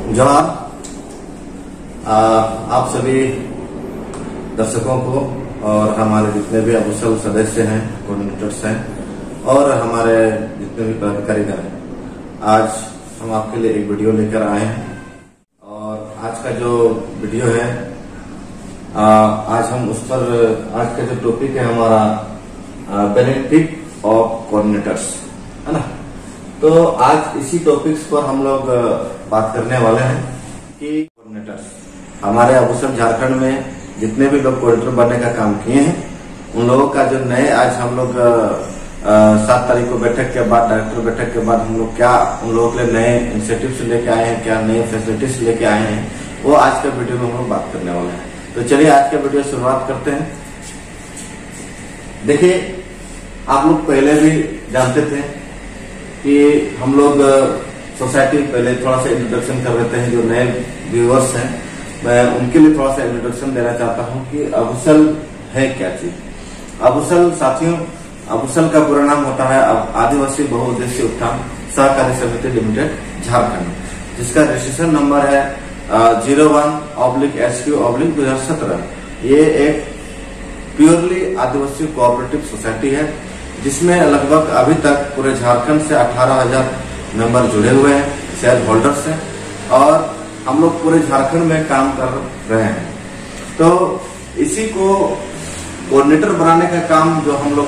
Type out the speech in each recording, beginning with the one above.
जोहार आप सभी दर्शकों को और हमारे जितने भी अबुसल सदस्य हैं, कोऑर्डिनेटर्स हैं और हमारे जितने भी पदाधिकारीगण हैं, आज हम आपके लिए एक वीडियो लेकर आए हैं। और आज का जो वीडियो है, आज हम उस पर आज का जो टॉपिक है हमारा बेनिफिट ऑफ कोऑर्डिनेटर्स, है ना। तो आज इसी टॉपिक्स पर हम लोग बात करने वाले हैं कि कोऑर्डिनेटर्स हमारे अबुसल झारखंड में जितने भी लोग कोऑर्डिनेटर बनने का काम किए हैं, उन लोगों का जो नए आज हम लोग 7 तारीख को बैठक के बाद, डायरेक्टर बैठक के बाद हम लोग क्या उन लोगों के लिए नए इंसेंटिव्स लेके आए हैं, क्या नए फैसिलिटीज लेके आए हैं, वो आज के वीडियो में हम लोग बात करने वाले हैं। तो चलिए आज का वीडियो शुरुआत करते हैं। देखिए, आप लोग पहले भी जानते थे कि हम लोग सोसाइटी पहले थोड़ा सा इंट्रोडक्शन कर देते हैं। जो नए व्यूअर्स हैं, मैं उनके लिए थोड़ा सा इंट्रोडक्शन देना चाहता हूं कि अबुसल है क्या चीज। अबुसल साथियों, अबुसल का पूरा नाम होता है आदिवासी बहुउद्देशीय उत्थान सहकारी समिति लिमिटेड झारखंड, जिसका रजिस्ट्रेशन नंबर है 01/SQ/2017। ये एक प्योरली आदिवासी कोऑपरेटिव सोसाइटी है, जिसमें लगभग अभी तक पूरे झारखंड से 18,000 मेंबर जुड़े हुए हैं, शेयर होल्डर्स हैं, और हम लोग पूरे झारखंड में काम कर रहे हैं। तो इसी को कोऑर्डिनेटर बनाने का काम जो हम लोग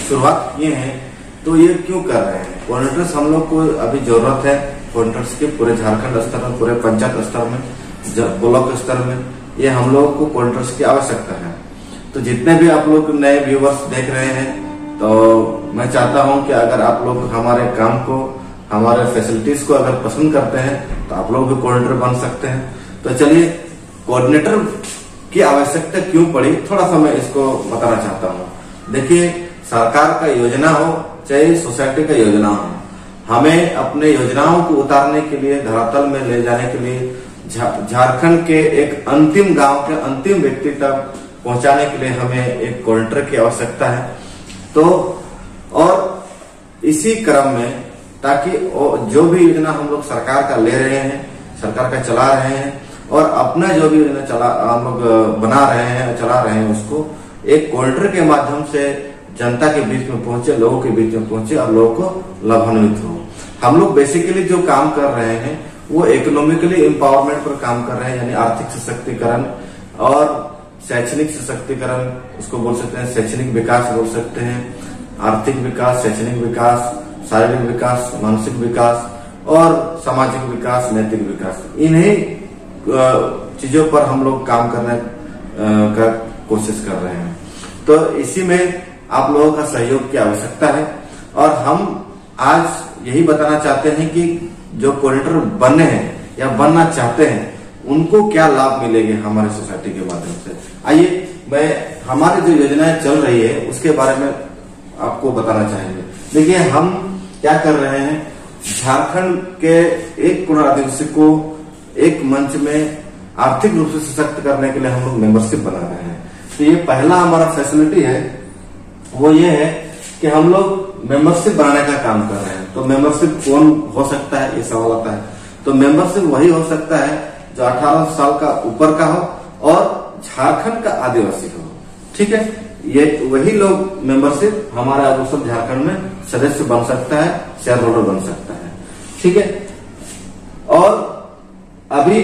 शुरुआत किए हैं, तो ये क्यों कर रहे हैं? कोऑर्डिनेटर्स हम लोग को अभी जरूरत है, कोऑर्डिनेटर्स के पूरे झारखंड स्तर में, पूरे पंचायत स्तर में, ब्लॉक स्तर में, ये हम लोग को कोऑर्डिनेटर्स की आवश्यकता है। तो जितने भी आप लोग नए व्यूवर्स देख रहे हैं, तो मैं चाहता हूं कि अगर आप लोग हमारे काम को, हमारे फैसिलिटीज को अगर पसंद करते हैं, तो आप लोग भी कोऑर्डिनेटर बन सकते हैं। तो चलिए, कोऑर्डिनेटर की आवश्यकता क्यों पड़ी, थोड़ा सा मैं इसको बताना चाहता हूं। देखिए, सरकार का योजना हो चाहे सोसाइटी का योजना हो, हमें अपने योजनाओं को उतारने के लिए, धरातल में ले जाने के लिए, झारखंड के एक अंतिम गांव के अंतिम व्यक्ति तक पहुंचाने के लिए हमें एक कोऑर्डिनेटर की आवश्यकता है। तो और इसी क्रम में, ताकि जो भी योजना हम लोग सरकार का ले रहे हैं, सरकार का चला रहे हैं, और अपना जो भी योजना हम लोग बना रहे हैं, चला रहे हैं, उसको एक कोऑर्डिनेटर के माध्यम से जनता के बीच में पहुंचे, लोगों के बीच में पहुंचे और लोगों को लाभान्वित हो। हम लोग बेसिकली जो काम कर रहे हैं वो इकोनॉमिकली एम्पावरमेंट पर काम कर रहे हैं, यानी आर्थिक सशक्तिकरण और शैक्षणिक सशक्तिकरण, उसको बोल सकते हैं, शैक्षणिक विकास बोल सकते हैं, आर्थिक विकास, शैक्षणिक विकास, शारीरिक विकास, मानसिक विकास और सामाजिक विकास, नैतिक विकास। इन्हीं चीजों पर हम लोग काम करने का कोशिश कर रहे हैं। तो इसी में आप लोगों का सहयोग की आवश्यकता है, और हम आज यही बताना चाहते हैं कि जो कोऑर्डिनेटर बने हैं या बनना चाहते हैं, उनको क्या लाभ मिलेंगे हमारे सोसाइटी के माध्यम से। आइए, मैं हमारी जो योजनाएं चल रही है उसके बारे में आपको बताना चाहेंगे। देखिए, हम क्या कर रहे हैं, झारखंड के एक करोड़ आदिवासी को एक मंच में आर्थिक रूप से सशक्त करने के लिए हम लोग मेंबरशिप बना रहे हैं। तो ये पहला हमारा फैसिलिटी है, वो ये है कि हम लोग मेंबरशिप बनाने का काम कर रहे हैं। तो मेंबरशिप कौन हो सकता है, ये सवाल आता है। तो मेंबरशिप वही हो सकता है जो 18 साल का ऊपर का हो और झारखंड का आदिवासी हो। ठीक है, ये वही लोग मेंबरशिप हमारे अबुसल झारखंड में सदस्य बन सकता है, शेयर होल्डर बन सकता है। ठीक है, और अभी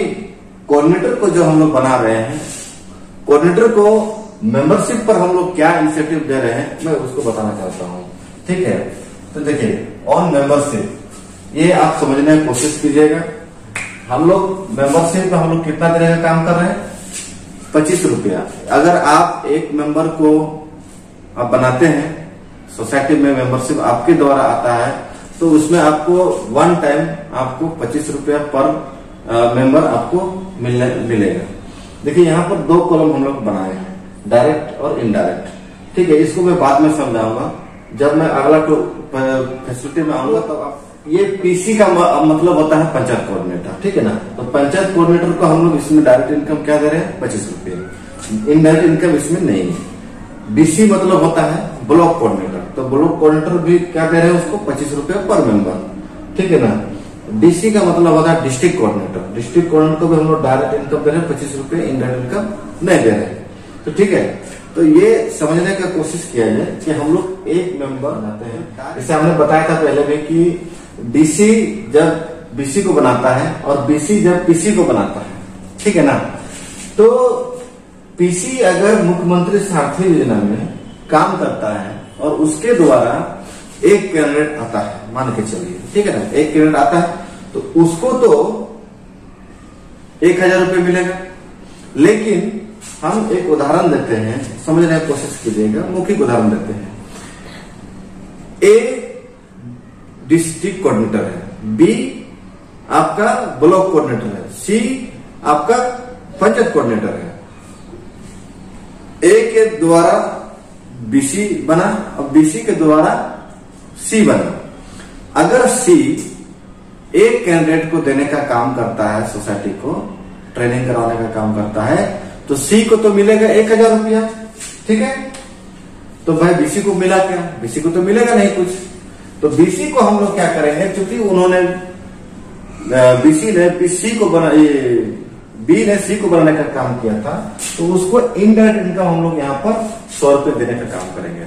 कोऑर्डिनेटर को जो हम लोग बना रहे हैं, कोऑर्डिनेटर को मेंबरशिप पर हम लोग क्या इंसेंटिव दे रहे हैं, मैं उसको बताना चाहता हूँ। ठीक है, तो देखिए, ऑन मेंबरशिप ये आप समझने की कोशिश कीजिएगा। हम लोग मेंबरशिप में हम लोग कितना देने का काम कर रहे हैं, 25 रुपया। अगर आप एक मेंबर को आप बनाते हैं, सोसाइटी में मेंबरशिप आपके द्वारा आता है, तो उसमें आपको वन टाइम आपको 25 रुपया पर मेंबर आपको मिलेगा। देखिए, यहाँ पर 2 कॉलम हम लोग बनाए हैं, डायरेक्ट और इनडायरेक्ट। ठीक है, इसको मैं बाद में समझाऊंगा, जब मैं अगला फैसिलिटी में आऊंगा। तो आप, ये पीसी का मतलब होता है पंचायत कोऑर्डिनेटर। ठीक है ना। तो पंचायत कोऑर्डिनेटर को हम लोग इसमें डायरेक्ट इनकम क्या दे रहे हैं, 25 रुपये। इनडायरेक्ट इनकम इसमें नहीं है। बीसी मतलब होता है ब्लॉक कोऑर्डिनेटर। तो ब्लॉक कोऑर्डिनेटर भी क्या दे रहे हैं उसको, 25 रुपये पर मेंबर। ठीक है ना। डीसी का मतलब होता है डिस्ट्रिक्ट कोऑर्डिनेटर। डिस्ट्रिक्ट कोऑर्डिनेटर को भी हम लोग डायरेक्ट इनकम दे रहे हैं 25 रुपए, इनडायरेक्ट इनकम नहीं दे रहे हैं। तो ठीक है, तो ये समझने का कोशिश किया जाए कि हम लोग एक मेंबर बनाते हैं। जैसे हमने बताया था पहले भी कि डीसी जब बीसी को बनाता है और बीसी जब पीसी को बनाता है, ठीक है ना। तो पीसी अगर मुख्यमंत्री सारथी योजना में काम करता है और उसके द्वारा एक कैंडिडेट आता है, मान के चलिए, ठीक है ना, एक कैंडिडेट आता है तो उसको तो 1000 रुपये मिलेगा। लेकिन हम एक उदाहरण देते हैं, समझने की कोशिश कीजिएगा, मौखिक उदाहरण देते हैं। ए डिस्ट्रिक्ट कोऑर्डिनेटर है, बी आपका ब्लॉक कोऑर्डिनेटर है, सी आपका पंचायत कोऑर्डिनेटर है। ए के द्वारा बीसी बना और बीसी के द्वारा सी बना। अगर सी एक कैंडिडेट को देने का काम करता है, सोसाइटी को ट्रेनिंग करवाने का काम करता है, तो सी को तो मिलेगा 1000 रुपया, ठीक है। तो भाई बीसी को मिला क्या? बीसी को तो मिलेगा नहीं कुछ। तो बीसी को हम लोग क्या करेंगे, क्योंकि उन्होंने बीसी ने सी को बना, बी ने सी को बनाने का काम किया था, तो उसको इनडायरेक्ट इनकम हम लोग यहाँ पर 100 रुपये देने का काम करेंगे,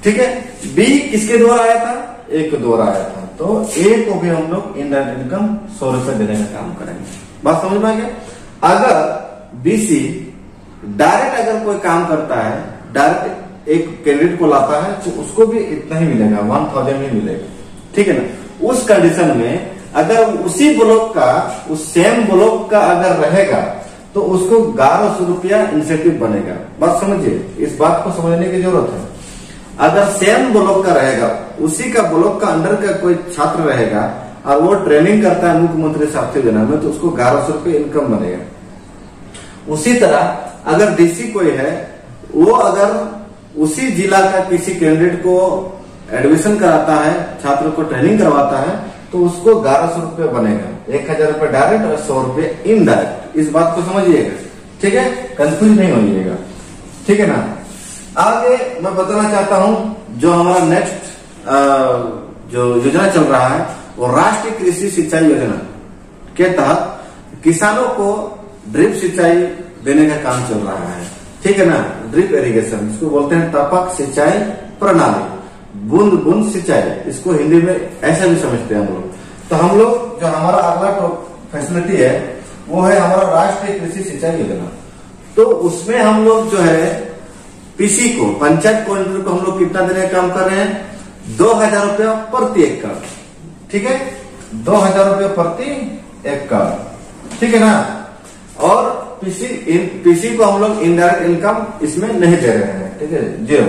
ठीक है। बी किसके द्वारा आया था? ए के द्वारा आया था, तो ए को भी हम लोग इनडायरेक्ट इनकम 100 रुपये देने का काम करेंगे। बात समझ में आ गया? अगर बीसी डायरेक्ट अगर कोई काम करता है, डायरेक्ट एक कैंडिडेट को लाता है, तो उसको भी इतना ही मिलेगा, 1000 ही मिलेगा, ठीक है ना। उस कंडीशन में अगर उसी ब्लॉक का, उस सेम ब्लॉक का अगर रहेगा तो उसको 1100 रुपया इंसेंटिव बनेगा। बात समझिए, इस बात को समझने की जरूरत है। अगर सेम ब्लॉक का रहेगा, उसी का ब्लॉक का अंडर का कोई छात्र रहेगा और वो ट्रेनिंग करता है मुख्यमंत्री सारथी योजना में, तो उसको 1100 रुपये इनकम बनेगा। उसी तरह अगर डीसी कोई है, वो अगर उसी जिला का किसी कैंडिडेट को एडमिशन कराता है, छात्र को ट्रेनिंग करवाता है, तो उसको 1100 रुपये बनेगा। 1000 रुपये डायरेक्ट और 100 रुपये इनडायरेक्ट। इस बात को समझिएगा, ठीक है, कंफ्यूज नहीं होइएगा, ठीक है ना। आगे मैं बताना चाहता हूं, जो हमारा नेक्स्ट जो योजना चल रहा है, वो राष्ट्रीय कृषि सिंचाई योजना के तहत किसानों को ड्रिप सिंचाई देने का काम चल रहा है, ठीक है ना। ड्रिप इरिगेशन, इसको बोलते हैं टपक सिंचाई प्रणाली, बूंद बूंद सिंचाई, इसको हिंदी में ऐसा भी समझते हैं हम लोग। तो हम लोग जो हमारा अगला फैसिलिटी है वो है हमारा राष्ट्रीय कृषि सिंचाई योजना। तो उसमें हम लोग जो है पीसी को, पंचायत कोऑर्डिनेटर को हम लोग कितना देने का काम कर रहे हैं? 2000 रुपया प्रति एकड़, ठीक है, 2000 रुपया प्रति एकड़, ठीक है ना। और पीसी को हम लोग इनडायरेक्ट इनकम इसमें नहीं दे रहे हैं, ठीक है, 0।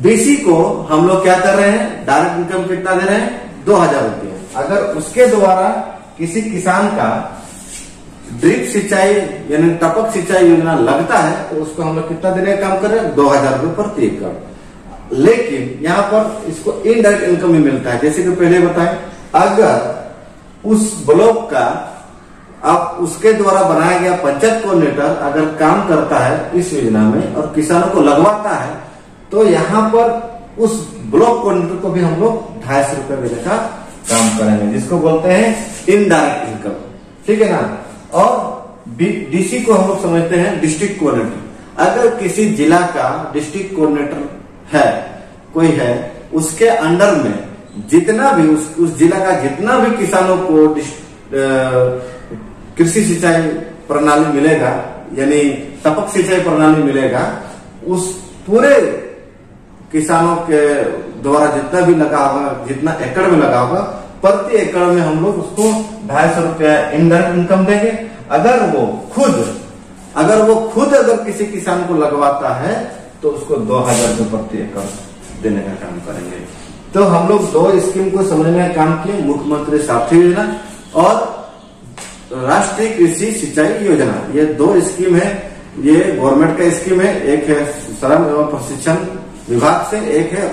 बीसी को हम लोग क्या कर रहे हैं? डायरेक्ट इनकम कितना दे रहे हैं? 2000 रुपये। अगर उसके द्वारा किसी किसान का ड्रिप सिंचाई यानी टपक सिंचाई योजना लगता है, तो उसको हम लोग कितना देने का काम कर रहे हैं? 2000 रुपये प्रति एकड़। लेकिन यहाँ पर इसको इनडायरेक्ट इनकम भी मिलता है। जैसे कि पहले बताएं, अगर उस ब्लॉक का अब उसके द्वारा बनाया गया पंचायत कोऑर्डिनेटर अगर काम करता है इस योजना में और किसानों को लगवाता है, तो यहाँ पर उस ब्लॉक कोऑर्डिनेटर को भी हम लोग 250 रुपये देने का काम करेंगे, जिसको बोलते हैं इनडायरेक्ट इनकम, ठीक है ना। और डीसी को हम लोग समझते हैं डिस्ट्रिक्ट कोऑर्डिनेटर। अगर किसी जिला का डिस्ट्रिक्ट कोऑर्डिनेटर है, कोई है, उसके अंडर में जितना भी उस जिला का जितना भी किसानों को कृषि सिंचाई प्रणाली मिलेगा, यानी टपक सिंचाई प्रणाली मिलेगा, उस पूरे किसानों के द्वारा जितना भी लगा होगा, जितना एकड़ में लगा होगा, प्रति एकड़ में हम लोग उसको 250 रुपया इनडायरेक्ट इनकम देंगे। अगर वो खुद अगर किसी किसान को लगवाता है, तो उसको 2000 रुपये प्रति एकड़ देने का काम करेंगे। तो हम लोग 2 स्कीम को समझने का काम किए, मुख्यमंत्री सारथी योजना और राष्ट्रीय कृषि सिंचाई योजना। ये 2 स्कीम है, ये गवर्नमेंट का स्कीम है। एक है श्रम एवं प्रशिक्षण विभाग से, एक है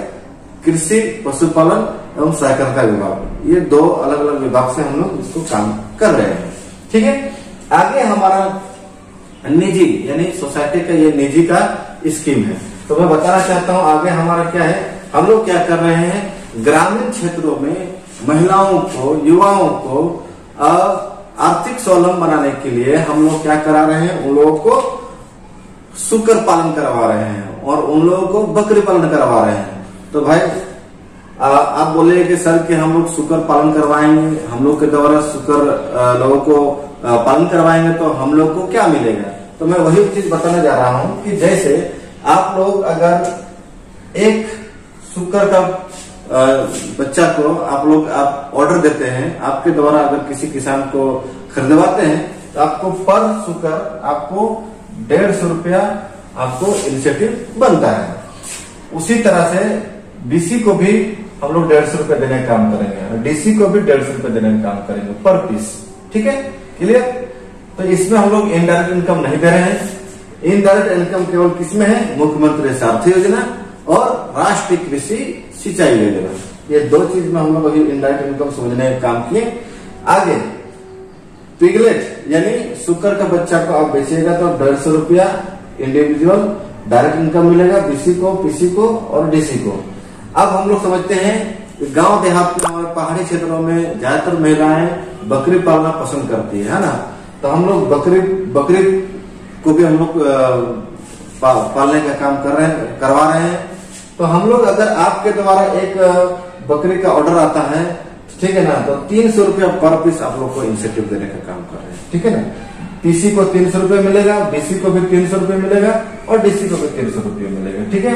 कृषि पशुपालन एवं सहकारिता विभाग। ये 2 अलग अलग विभाग से हम लोग इसको काम कर रहे हैं, ठीक है। आगे हमारा निजी यानी सोसाइटी का ये निजी का स्कीम है। तो मैं बताना चाहता हूँ आगे हमारा क्या है। हम लोग क्या कर रहे हैं, ग्रामीण क्षेत्रों में महिलाओं को, युवाओं को आर्थिक स्वावलंबन बनाने के लिए हम लोग क्या करा रहे हैं, उन लोगों को सुकर पालन करवा रहे हैं और उन लोगों को बकरी पालन करवा रहे हैं। तो भाई आप बोले कि सर कि हम लोग सुकर पालन करवाएंगे, हम लोग के द्वारा सुकर लोगों को पालन करवाएंगे तो हम लोग को क्या मिलेगा। तो मैं वही चीज बताने जा रहा हूं कि जैसे आप लोग अगर एक सुकर का बच्चा को आप ऑर्डर देते हैं, आपके द्वारा अगर किसी किसान को खरीदवाते हैं तो आपको पर सुकर आपको 150 रुपया आपको इनिशिएटिव बनता है। उसी तरह से डीसी को भी हम लोग 150 रुपए देने का काम करेंगे, डीसी को भी 150 रुपए देने का काम करेंगे पर पीस। ठीक है, क्लियर। तो इसमें हम लोग इनडायरेक्ट इनकम नहीं दे रहे हैं। इनडायरेक्ट इनकम केवल किसमें है, मुख्यमंत्री सारथी योजना और राष्ट्रीय कृषि सिंचाई योजना, ये दो चीज में हम लोग अभी इनडायरेक्ट इनकम समझने का काम किए। आगे पिगलेट यानी सुकर का बच्चा को आप बेचिएगा तो 150 रुपया इंडिविजुअल डायरेक्ट इनकम मिलेगा, बीसी को, पीसी को और डीसी को। अब हम लोग समझते हैं कि गांव देहात में, हमारे पहाड़ी क्षेत्रों में ज्यादातर महिलाएं बकरी पालना पसंद करती है ना। तो हम लोग बकरी को भी हम लोग पालने का काम करवा रहे हैं। तो हम लोग अगर आपके द्वारा एक बकरी का ऑर्डर आता है, ठीक है ना, तो 300 रुपया पर पीस आप लोग को इंसेंटिव देने का काम कर रहे हैं। ठीक है ना, पीसी को 300 रुपये मिलेगा, बीसी को भी 300 रुपये मिलेगा और डीसी को भी 300 रुपये मिलेगा। ठीक है।